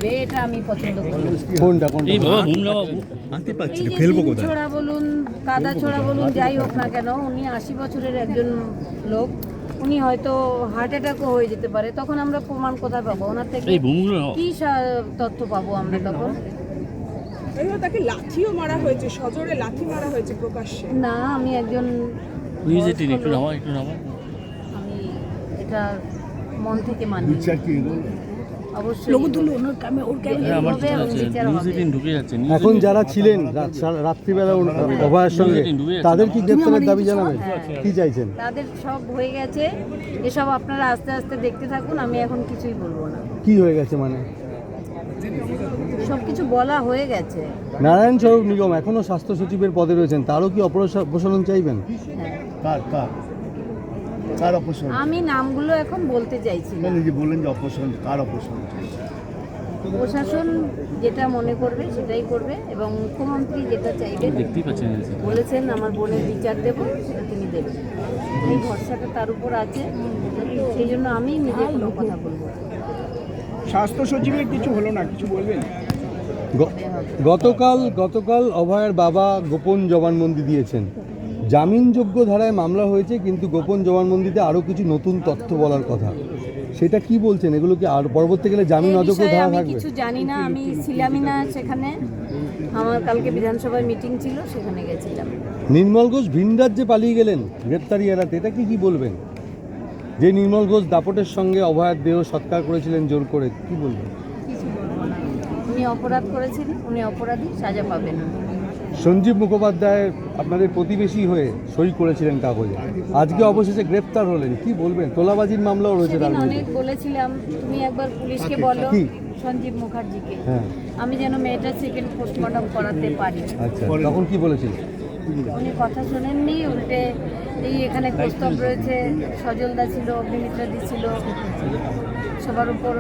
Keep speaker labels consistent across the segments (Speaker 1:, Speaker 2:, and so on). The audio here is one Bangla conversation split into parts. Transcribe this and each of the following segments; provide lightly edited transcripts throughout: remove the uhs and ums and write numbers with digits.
Speaker 1: নেবে, এটা আমি পছন্দ করি না।
Speaker 2: কোনটা কোনটা
Speaker 3: এই বাবা হুমলা আনতে
Speaker 1: এই
Speaker 3: পারছি
Speaker 1: যে
Speaker 3: না, ফেলবো
Speaker 1: ডিম
Speaker 3: কোথায়?
Speaker 1: ছোড়া বলুন, কাদা ছোড়া বলুন, যাই হোক না কেন, উনি 80 বছরের একজন লোক, উনি হয়তো হার্ট অ্যাটাকও হয়ে যেতে পারে, তখন আমরা প্রমাণ কোথায় পাবো ওনার থেকে?
Speaker 3: এই ভূমিগুলো
Speaker 1: কি তথ্য পাবো আমরা তখন?
Speaker 4: এবার তাকে লাঠিও মারা হয়েছে, সজোরে লাঠি মারা হয়েছে প্রকাশ্যে।
Speaker 1: না, আমি একজন
Speaker 3: নিজে
Speaker 1: বয়স্ক
Speaker 3: একটু
Speaker 1: লোক,
Speaker 3: নামা একটু নামা।
Speaker 1: আমি এটা মন থেকে মানি। অবশ্যই
Speaker 3: হ্যাঁ, আমার
Speaker 1: হবে এবং বিচার
Speaker 3: নিউজ
Speaker 1: হবে।
Speaker 3: 18 ঢুকে যাচ্ছে।
Speaker 2: এখন যারা ছিলেন রাত্রিবেলা অভয়ের সঙ্গে তাদের কি গ্রেপ্তারের দাবি জানাবেন? কি চাইছেন?
Speaker 1: তাদের সব হয়ে গেছে, এসব আপনারা আস্তে আস্তে দেখতে থাকুন, আমি এখন কিছুই বলবো না।
Speaker 2: কি হয়ে গেছে মানে?
Speaker 1: সব কিছু বলা হয়ে গেছে।
Speaker 2: নারায়ণ স্বরূপ নিগম এখনো স্বাস্থ্য সচিবের পদে রয়েছেন, তারও কি অপসারণ চাইবেন?
Speaker 1: হ্যাঁ,
Speaker 5: কার অপসারণ?
Speaker 1: আমি নামগুলো এখন বলতে চাইছি না।
Speaker 5: যে বললেন যে অপসারণ, কার অপসারণ?
Speaker 1: প্রশাসন যেটা মনে করবে সেটাই করবে, এবং মুখ্যমন্ত্রী যেটা চাইবেন
Speaker 3: দেখতেই পাচ্ছেন
Speaker 1: বলেছেন আমার বোনের বিচার দেব, সেটা তিনি দেবেন। এই ভরসাটা তার উপর আছে, সেই জন্য আমি নিজে কোনো কথা বলবো না।
Speaker 4: স্বাস্থ্য সচিবের কিছু হলো না, কিছু বলবেন?
Speaker 2: গতকাল অভয়ের বাবা গোপন জবানবন্দি দিয়েছেন। জামিনযোগ্য ধারায় মামলা হয়েছে, কিন্তু গোপন জবানবন্দিতে আরও কিছু নতুন তথ্য বলার কথা। সেটা কি বলছেন? এগুলো কি আর পরবর্তী গেলে জামিন
Speaker 1: এই
Speaker 2: অযোগ্য
Speaker 1: বিষয়ে
Speaker 2: ধারা
Speaker 1: আমি
Speaker 2: থাকবে?
Speaker 1: কিছু জানি না, আমি ছিলামই না সেখানে। আমার কালকে বিধানসভায় মিটিং ছিল, সেখানে গেছিলাম।
Speaker 2: নির্মল ঘোষ ভিন রাজ্যে পালিয়ে গেলেন গ্রেপ্তারি এড়াতে, এটা কি বলবেন? যে নির্মল ঘোষ দাপটের সঙ্গে অভয়ের দেহ সৎকার করেছিলেন জোর করে, কি বলবেন?
Speaker 1: কিছু বলবো না। উনি অপরাধ করেছেন, উনি অপরাধী, সাজা পাবেন।
Speaker 2: সঞ্জীব মুখোপাধ্যায় আপনাদের প্রতিবেশী হয়ে সই করেছিলেন কাগজে, আজকে অবশেষে গ্রেপ্তার হলেন, কি বলবেন? তোলাবাজির মামলাও রয়েছে তার
Speaker 1: সেদিন
Speaker 2: বিরুদ্ধে।
Speaker 1: অনেক বলেছিলাম, তুমি একবার পুলিশকে বলো,
Speaker 2: কি?
Speaker 1: সঞ্জীব মুখার্জিকে,
Speaker 2: হ্যাঁ,
Speaker 1: আমি যেন মেয়েটার সেকেন্ড পোস্টমর্টম করাতে পারি।
Speaker 2: আচ্ছা, তখন কি বলেছিলেন?
Speaker 1: উনি কথা শোনেননি, উল্টে এই এখানে প্রস্তাব রয়েছে, সজলদা ছিল, অগ্নিমিত্রাদি ছিল, সবার উপর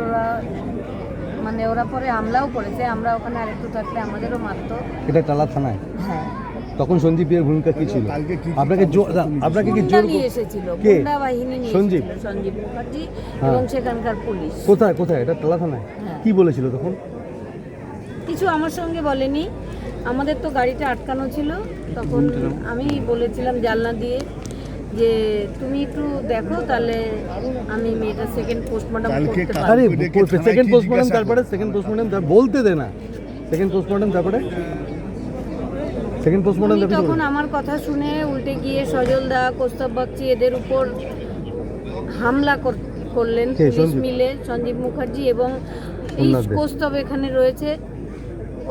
Speaker 1: ওরা পরে হামলাও করেছে। আমরা ওখানে আরেকটু থাকলে আমাদেরও মারতো।
Speaker 2: এটা টালা থানায়।
Speaker 1: হ্যাঁ,
Speaker 2: তখন সঞ্জীবের ভূমিকা কি ছিল? আপনাকে কি
Speaker 1: গুন্ডা
Speaker 2: জোর
Speaker 1: নিয়ে এসেছিল,
Speaker 2: কে?
Speaker 1: গুন্ডা বাহিনী নিয়ে
Speaker 2: সঞ্জীব?
Speaker 1: এসেছিল, সঞ্জীব মুখার্জি
Speaker 2: হ্যাঁ।
Speaker 1: এবং সেখানকার পুলিশ।
Speaker 2: কোথায় এটা টালা থানায়?
Speaker 1: হ্যাঁ।
Speaker 2: কি বলেছিল তখন?
Speaker 1: কিছু আমার সঙ্গে বলেনি, আমাদের তো গাড়িটা আটকানো ছিল, তখন আমি বলেছিলাম জানলা দিয়ে যে তুমি একটু দেখো, তাহলে আমি মেয়েটা সেকেন্ড পোস্টমর্টম করতে
Speaker 2: আরে
Speaker 1: পারবো।
Speaker 2: সেকেন্ড পোস্টমর্টম, তারপরে সেকেন্ড পোস্টমর্টম বলতে দে না। সেকেন্ড পোস্টমর্টম তারপরে সেকেন্ড পোস্টমর্টম
Speaker 1: উনি তখন আমার কথা শুনে উল্টে গিয়ে সজলদা, কৌস্তব বাগচি এদের উপর হামলা করলেন
Speaker 2: কে,
Speaker 1: পুলিশ
Speaker 2: সঞ্জীব?
Speaker 1: মিলে, সঞ্জীব মুখার্জি এবং এই
Speaker 2: সোমনাথ দে।
Speaker 1: কৌস্তব এখানে রয়েছে,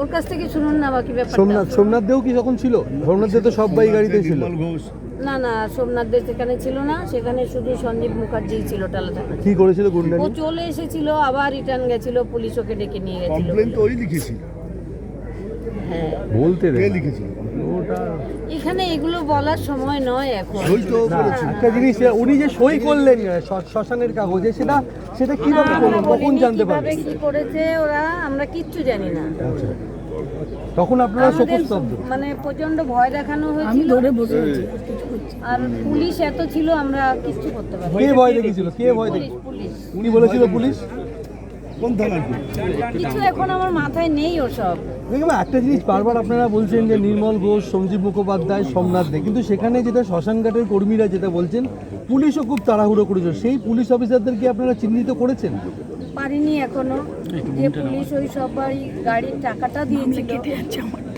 Speaker 1: ওর কাছ থেকে শুনুন না বাকি ব্যাপারটা।
Speaker 2: সোমনাথ দেও কি তখন ছিল? সোমনাথ দে তো সব বাইগাড়িতে ছিল।
Speaker 5: নির্মল ঘোষ
Speaker 1: না, সোমনাথ দে সেখানে ছিল না, সেখানে শুধু সঞ্জীব মুখার্জি ছিল টালা থানা।
Speaker 2: কি করেছিল গুন্ডা?
Speaker 1: ও চলে এসেছিল, আবার রিটার্ন গেছিল, পুলিশ ওকে ডেকে নিয়ে গেছিল।
Speaker 5: কমপ্লেন তো ওই লিখেছিল।
Speaker 1: হ্যাঁ,
Speaker 2: বলতে দে
Speaker 5: কে
Speaker 2: না।
Speaker 5: লিখেছিল?
Speaker 2: ওটা
Speaker 1: এখানে এগুলো বলার সময় নয় এখন।
Speaker 5: সই তো
Speaker 2: না,
Speaker 5: করেছিল।
Speaker 2: একটা জিনিস, উনি যে সই করলেন শ্মশানের কাগজে, সেটা কিভাবে
Speaker 1: আমরা
Speaker 2: করলেন, কখন
Speaker 1: বলিনি
Speaker 2: জানতে
Speaker 1: কিভাবে
Speaker 2: পারবেন?
Speaker 1: কি করেছে ওরা, আমরা কিচ্ছু জানি না।
Speaker 2: আচ্ছা, তখন আপনারা
Speaker 1: আমাদের
Speaker 2: শোকস্তব্ধ।
Speaker 1: প্রচন্ড ভয় দেখানো হয়েছিল, আর পুলিশ এত ছিল, আমরা কিচ্ছু করতে পারি।
Speaker 2: কে ভয় দেখিয়েছিল? কে ভয় দেখি?
Speaker 1: পুলিশ
Speaker 2: উনি বলেছিল পুলিশ।
Speaker 5: কোন থানার কি?
Speaker 1: কিছু এখন আমার মাথায় নেই ওসব।
Speaker 2: দেখুন, একটা জিনিস বারবার আপনারা বলছেন যে নির্মল ঘোষ, সঞ্জীব মুখোপাধ্যায়, সোমনাথ দে, কিন্তু সেখানে যেটা শ্মশানঘাটের কর্মীরা যেটা বলছেন, পুলিশও খুব তাড়াহুড়ো করেছিল, সেই পুলিশ অফিসারদেরকে আপনারা চিহ্নিত করেছেন?
Speaker 1: পারিনি এখনো, যে পুলিশ ওই সবাই গাড়ির টাকাটা দিয়েছিল,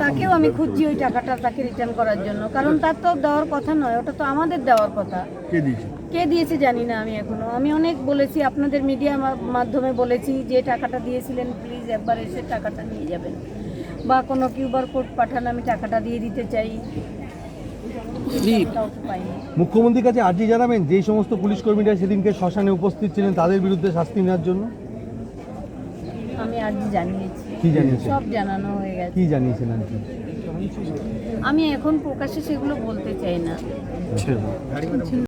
Speaker 1: তাকেও আমি খুঁজছি ওই টাকাটা তাকে রিটার্ন করার জন্য, কারণ তার তো দেওয়ার কথা নয়, ওটা তো আমাদের দেওয়ার কথা।
Speaker 5: কে দিয়েছে?
Speaker 1: কে দিয়েছে জানি না আমি এখনো। আমি অনেক বলেছি, আপনাদের মিডিয়া মাধ্যমে বলেছি, যে টাকাটা দিয়েছিলেন প্লিজ একবার এসে টাকাটা নিয়ে যাবেন, বা কোনো কিউআর কোড পাঠান, আমি টাকাটা দিয়ে দিতে চাই। কাউকে পাইনি।
Speaker 2: মুখ্যমন্ত্রীর কাছে আর্জি জানাবেন যেই সমস্ত পুলিশ কর্মীরা সেদিনকে শ্মশানে উপস্থিত ছিলেন তাদের বিরুদ্ধে শাস্তি নেওয়ার জন্য?
Speaker 1: আমি আর্জি জানিয়েছি,
Speaker 2: কি জানিয়েছেন?
Speaker 1: সব জানানো হয়ে গেছে।
Speaker 2: কি জানিয়েছেন আর্জি?
Speaker 1: আমি এখন প্রকাশ্যে সেগুলো বলতে চাই না।